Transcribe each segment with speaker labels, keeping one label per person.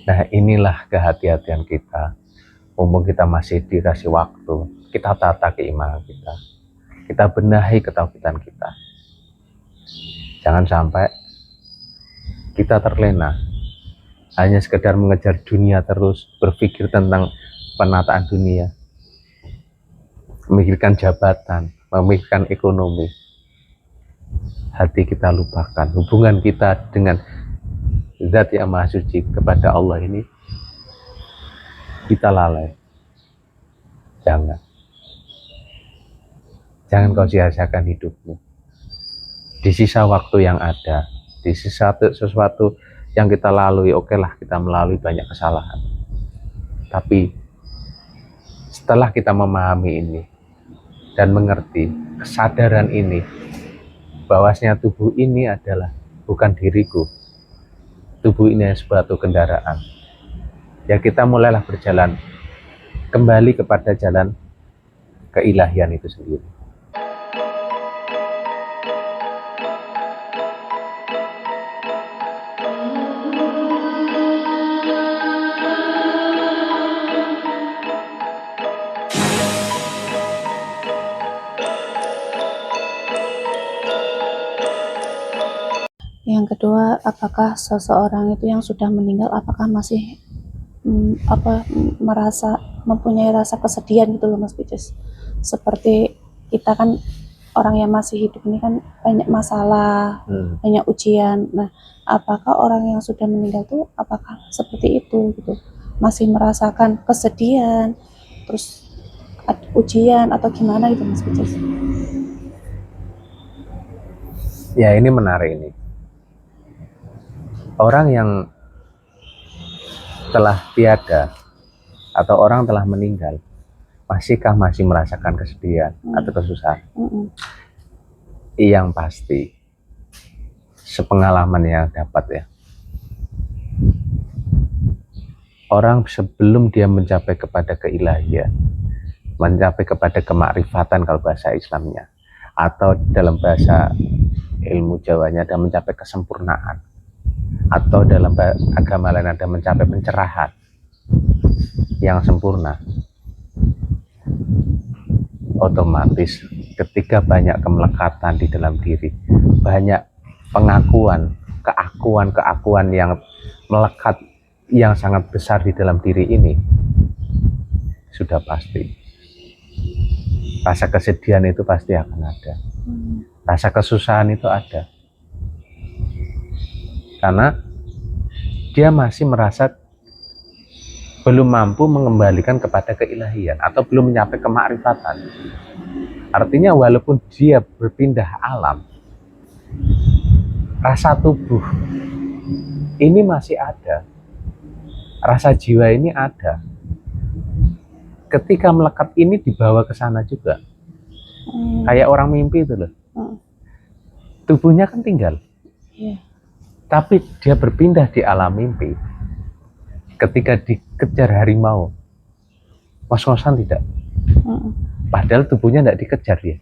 Speaker 1: Nah, inilah kehati-hatian kita. Mumpung kita masih dikasih waktu, kita tata keimanan kita. Kita benahi ketauhidan kita. Jangan sampai kita terlena hanya sekedar mengejar dunia terus, berpikir tentang penataan dunia, memikirkan jabatan, memikirkan ekonomi. Hati kita lupakan, hubungan kita dengan Zat yang Maha Suci kepada Allah ini kita lalai. Jangan kau sia-siakan hidupmu. Di sisa waktu yang ada, di sisa sesuatu yang kita lalui, okelah kita melalui banyak kesalahan. Tapi setelah kita memahami ini dan mengerti kesadaran ini, bahwasanya tubuh ini adalah bukan diriku, tubuh ini adalah suatu kendaraan, ya kita mulailah berjalan kembali kepada jalan keilahian itu sendiri.
Speaker 2: Yang kedua, apakah seseorang itu yang sudah meninggal apakah masih mempunyai rasa kesedihan gitu loh Mas Picis. Seperti kita kan orang yang masih hidup ini kan banyak masalah, banyak ujian. Nah, apakah orang yang sudah meninggal tuh apakah seperti itu gitu? Masih merasakan kesedihan, terus ujian atau gimana gitu Mas Picis?
Speaker 1: Ya, ini menarik ini. Orang yang telah tiada atau orang telah meninggal, masihkah masih merasakan kesedihan atau kesusahan? Yang pasti, sepengalaman yang dapat ya, orang sebelum dia mencapai kepada keilahian, mencapai kepada kemakrifatan kalau bahasa Islamnya, atau dalam bahasa ilmu Jawanya ada mencapai kesempurnaan, atau dalam agama lain ada mencapai pencerahan yang sempurna, otomatis ketika banyak kemelekatan di dalam diri, banyak pengakuan, keakuan yang melekat yang sangat besar di dalam diri ini, sudah pasti rasa kesedihan itu pasti akan ada, rasa kesusahan itu ada, karena dia masih merasa belum mampu mengembalikan kepada keilahian atau belum mencapai kemakrifatan. Artinya walaupun dia berpindah alam, rasa tubuh ini masih ada, rasa jiwa ini ada. Ketika melekat ini dibawa ke sana juga, kayak orang mimpi itu loh. Tubuhnya kan tinggal, tapi dia berpindah di alam mimpi. Ketika dikejar harimau, ngos-ngosan tidak. Padahal tubuhnya tidak dikejar ya,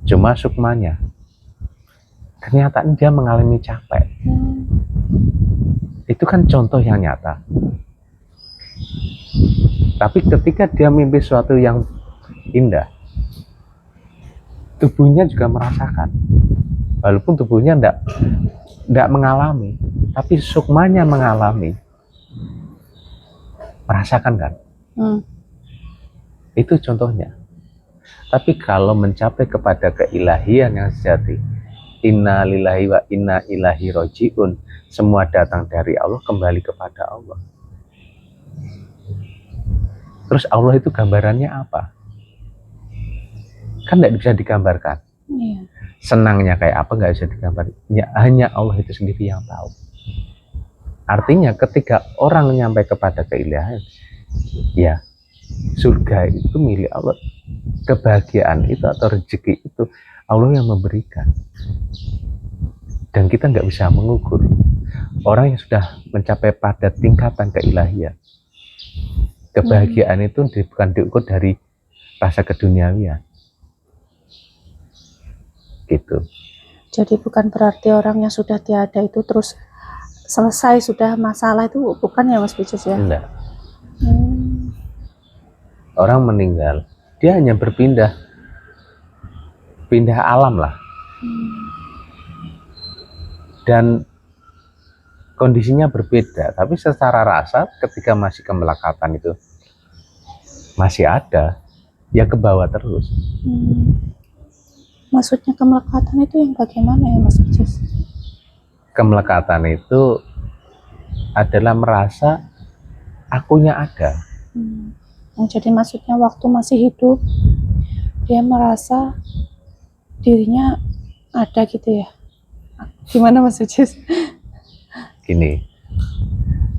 Speaker 1: cuma sukmanya. Kenyataan dia mengalami capek. Itu kan contoh yang nyata. Tapi ketika dia mimpi sesuatu yang indah, tubuhnya juga merasakan. Walaupun tubuhnya tidak mengalami, tapi sukmanya mengalami. Merasakan kan? Itu contohnya. Tapi kalau mencapai kepada keilahian yang sejati, inna lillahi wa inna ilaihi rojiun, semua datang dari Allah, kembali kepada Allah. Terus Allah itu gambarannya apa? Kan tidak bisa digambarkan. Senangnya kayak apa nggak bisa digambar. Ya, hanya Allah itu sendiri yang tahu. Artinya ketika orang nyampe kepada keilahian, ya surga itu milik Allah. Kebahagiaan itu atau rezeki itu Allah yang memberikan. Dan kita nggak bisa mengukur. Orang yang sudah mencapai pada tingkatan keilahian, kebahagiaan itu bukan diukur dari rasa keduniawian. Gitu.
Speaker 2: Jadi bukan berarti orang yang sudah tiada itu terus selesai sudah masalah itu bukan ya Mas Picus ya?
Speaker 1: Enggak.
Speaker 2: Hmm.
Speaker 1: Orang meninggal, dia hanya pindah alam lah. Dan kondisinya berbeda, tapi secara rasa ketika masih kemelekatan itu masih ada, ya ke bawah terus.
Speaker 2: Maksudnya kemelekatan itu yang bagaimana ya Mas Picus?
Speaker 1: Kemelekatan itu adalah merasa akunya ada.
Speaker 2: Jadi maksudnya waktu masih hidup dia merasa dirinya ada gitu ya? Gimana Mas Picus?
Speaker 1: Gini,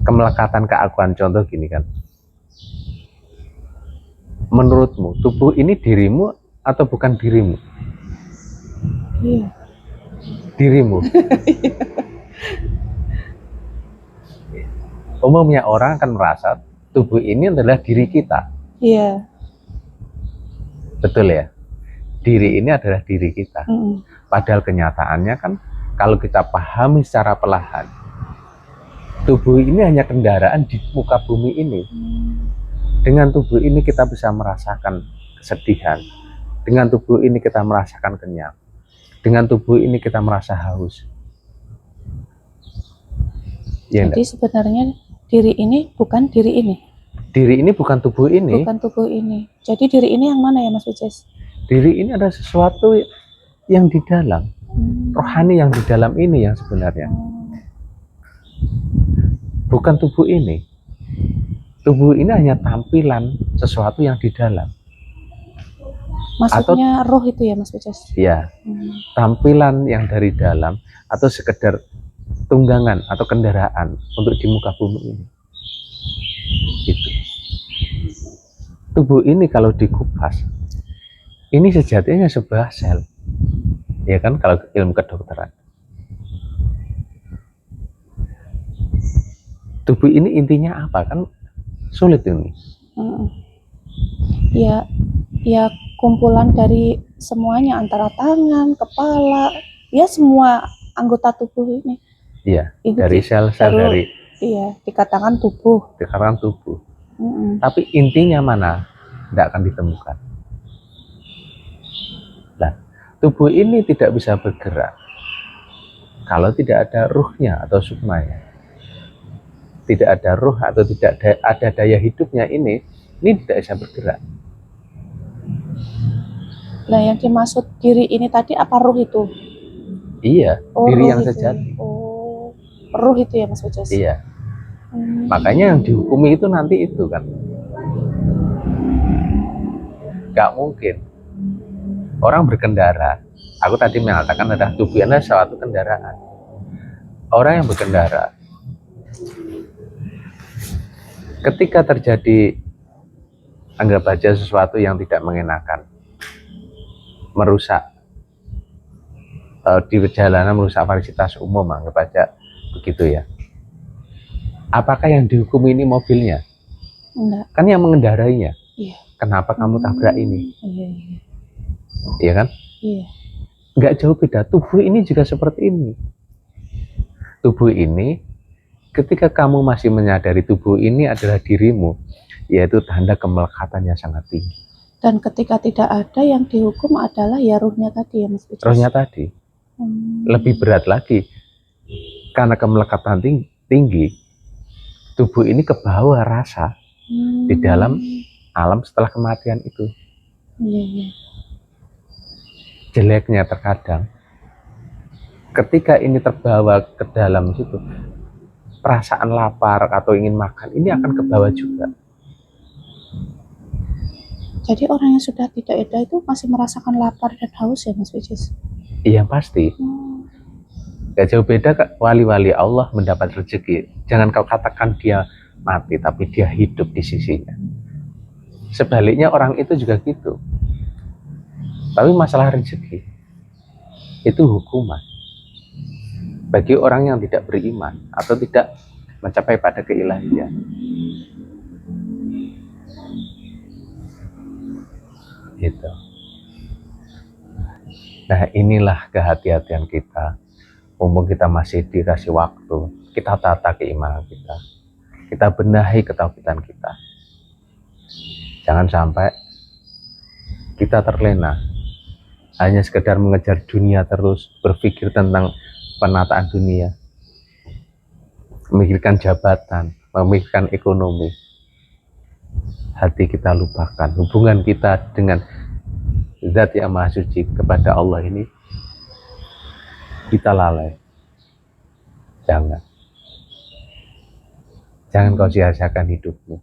Speaker 1: kemelekatan keakuan, contoh gini kan, menurutmu tubuh ini dirimu atau bukan dirimu?
Speaker 2: Iya.
Speaker 1: Dirimu. Umumnya orang akan merasa tubuh ini adalah diri kita.
Speaker 2: Iya.
Speaker 1: Betul ya? Diri ini adalah diri kita. Padahal kenyataannya kan kalau kita pahami secara perlahan, tubuh ini hanya kendaraan di muka bumi ini. Dengan tubuh ini kita bisa merasakan kesedihan. Dengan tubuh ini kita merasakan kenyang. Dengan tubuh ini kita merasa haus. Ya,
Speaker 2: jadi sebenarnya diri ini bukan diri ini.
Speaker 1: Diri ini bukan tubuh ini.
Speaker 2: Bukan tubuh ini. Jadi diri ini yang mana ya Mas Picus?
Speaker 1: Diri ini adalah sesuatu yang di dalam. Rohani yang di dalam ini yang sebenarnya. Bukan tubuh ini. Tubuh ini hanya tampilan sesuatu yang di dalam.
Speaker 2: Maksudnya atau roh itu ya Mas Picus?
Speaker 1: Ya, tampilan yang dari dalam atau sekedar tunggangan atau kendaraan untuk di muka bumi ini. Gitu. Tubuh ini kalau dikupas, ini sejatinya sebuah sel. Ya kan, kalau ilmu kedokteran. Tubuh ini intinya apa? Kan sulit ini.
Speaker 2: Ya kumpulan dari semuanya, antara tangan, kepala, ya semua anggota tubuh ini.
Speaker 1: Iya, dari sel-sel dari.
Speaker 2: Iya, dikatakan tubuh.
Speaker 1: Dikatakan tubuh. Tapi intinya mana? Tidak akan ditemukan. Nah, tubuh ini tidak bisa bergerak kalau tidak ada ruhnya atau sukmanya. Tidak ada ruh atau tidak ada daya hidupnya ini tidak bisa bergerak.
Speaker 2: Nah, yang dimaksud diri ini tadi apa ruh itu?
Speaker 1: Iya, diri yang sejati.
Speaker 2: Ruh itu ya Mas Picus?
Speaker 1: Iya. Makanya yang dihukumi itu nanti itu kan. Gak mungkin orang berkendara. Aku tadi mengatakan adalah tubuh adalah suatu kendaraan. Orang yang berkendara, ketika terjadi anggap aja sesuatu yang tidak mengenakan, merusak di perjalanan, merusak fasilitas umum, anggap aja begitu ya. Apakah yang dihukum ini mobilnya?
Speaker 2: Enggak.
Speaker 1: Kan yang mengendarainya.
Speaker 2: Iya.
Speaker 1: Kenapa kamu tabrak ini?
Speaker 2: Iya.
Speaker 1: Iya kan?
Speaker 2: Iya.
Speaker 1: Nggak jauh beda. Tubuh ini juga seperti ini. Tubuh ini, ketika kamu masih menyadari tubuh ini adalah dirimu, yaitu tanda kemelekatannya sangat tinggi.
Speaker 2: Dan ketika tidak ada, yang dihukum adalah ya ruhnya tadi ya Mas Picus?
Speaker 1: Ruhnya tadi. Lebih berat lagi. Karena kemelekatan tinggi, tubuh ini kebawa rasa di dalam alam setelah kematian itu.
Speaker 2: Iya.
Speaker 1: Jeleknya terkadang ketika ini terbawa ke dalam situ, perasaan lapar atau ingin makan ini akan kebawa juga.
Speaker 2: Jadi orang yang sudah tidak ada itu masih merasakan lapar dan haus ya Mas Picus?
Speaker 1: Iya pasti. Gak jauh beda wali-wali Allah mendapat rezeki. Jangan kau katakan dia mati, tapi dia hidup di sisinya. Sebaliknya orang itu juga gitu. Tapi masalah rezeki itu hukuman bagi orang yang tidak beriman atau tidak mencapai pada keilahian. Gitu. Nah, inilah kehati-hatian kita. Mumpung kita masih dikasih waktu, kita tata keimanan kita benahi ketauhidan kita. Jangan sampai kita terlena hanya sekedar mengejar dunia terus, berpikir tentang penataan dunia, memikirkan jabatan, memikirkan ekonomi. Hati kita lupakan hubungan kita dengan Zat yang Maha Suci kepada Allah ini, kita lalai. Jangan kau sia-siakan hidupmu.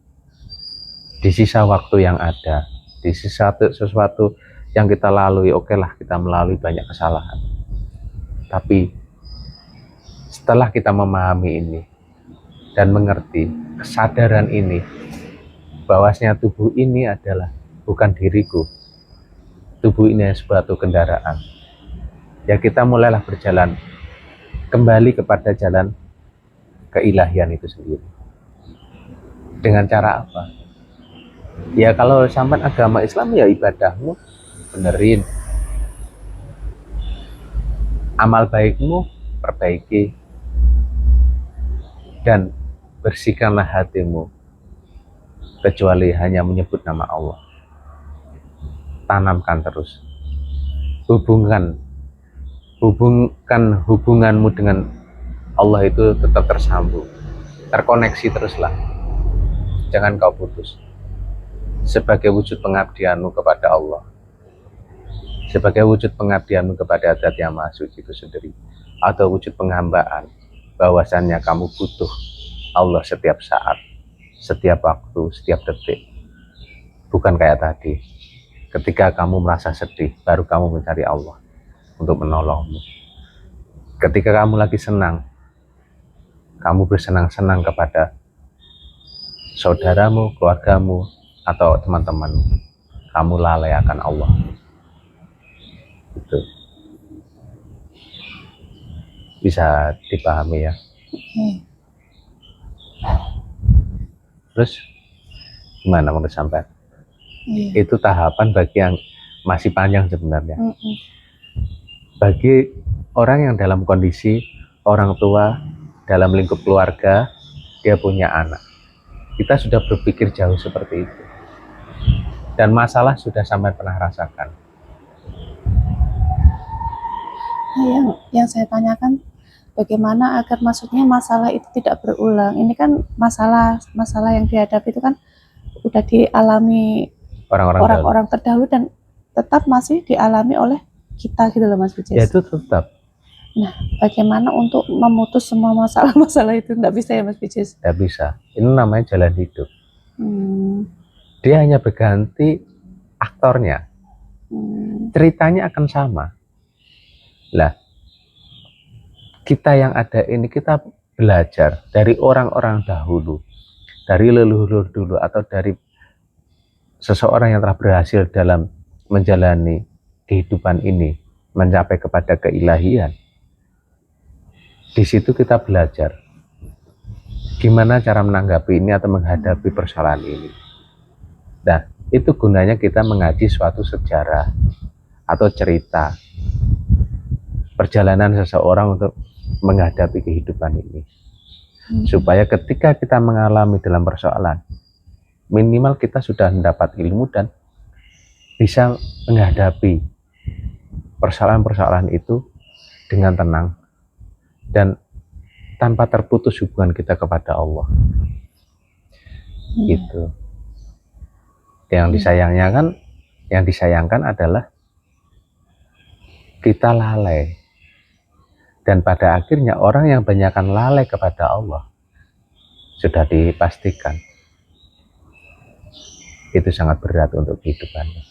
Speaker 1: Di sisa waktu yang ada, di sisa sesuatu yang kita lalui, okelah kita melalui banyak kesalahan. Tapi setelah kita memahami ini dan mengerti kesadaran ini, bahwasanya tubuh ini adalah bukan diriku, tubuh ini adalah suatu kendaraan, ya kita mulailah berjalan kembali kepada jalan keilahian itu sendiri. Dengan cara apa? Ya kalau sampai agama Islam ya ibadahmu benerin, amal baikmu perbaiki, dan bersihkanlah hatimu kecuali hanya menyebut nama Allah. Tanamkan terus, hubungkan hubunganmu dengan Allah itu tetap tersambung, terkoneksi teruslah, jangan kau putus. Sebagai wujud pengabdianmu kepada Allah, sebagai wujud pengabdianmu kepada Zat yang Maha Suci itu sendiri, atau wujud penghambaan bahwasannya kamu butuh Allah setiap saat, setiap waktu, setiap detik. Bukan kayak tadi, ketika kamu merasa sedih baru kamu mencari Allah untuk menolongmu. Ketika kamu lagi senang, kamu bersenang-senang kepada saudaramu, keluargamu, atau teman-temanmu. Kamu lalai akan Allah. Itu bisa dipahami ya. Terus gimana menurut sampai? Itu tahapan bagi yang masih panjang sebenarnya. Bagi orang yang dalam kondisi orang tua, dalam lingkup keluarga, dia punya anak, kita sudah berpikir jauh seperti itu, dan masalah sudah sampai pernah rasakan.
Speaker 2: Nah, yang saya tanyakan, bagaimana agar maksudnya masalah itu tidak berulang? Ini kan masalah yang dihadapi itu kan udah dialami orang-orang terdahulu dan tetap masih dialami oleh kita gitu loh Mas Bijis.
Speaker 1: Ya itu tetap.
Speaker 2: Nah, bagaimana untuk memutus semua masalah-masalah itu? Nggak bisa ya Mas Bijis?
Speaker 1: Nggak bisa. Ini namanya jalan hidup. Dia hanya berganti aktornya. Ceritanya akan sama. Lah, kita yang ada ini, kita belajar dari orang-orang dahulu, dari leluhur dulu, atau dari seseorang yang telah berhasil dalam menjalani kehidupan ini, mencapai kepada keilahian. Di situ kita belajar gimana cara menanggapi ini atau menghadapi persoalan ini. Nah, itu gunanya kita mengaji suatu sejarah atau cerita perjalanan seseorang untuk menghadapi kehidupan ini, supaya ketika kita mengalami dalam persoalan, minimal kita sudah mendapat ilmu dan bisa menghadapi persoalan-persoalan itu dengan tenang dan tanpa terputus hubungan kita kepada Allah. Gitu. Yang disayangkan adalah kita lalai, dan pada akhirnya orang yang banyakkan lalai kepada Allah sudah dipastikan itu sangat berat untuk kehidupannya.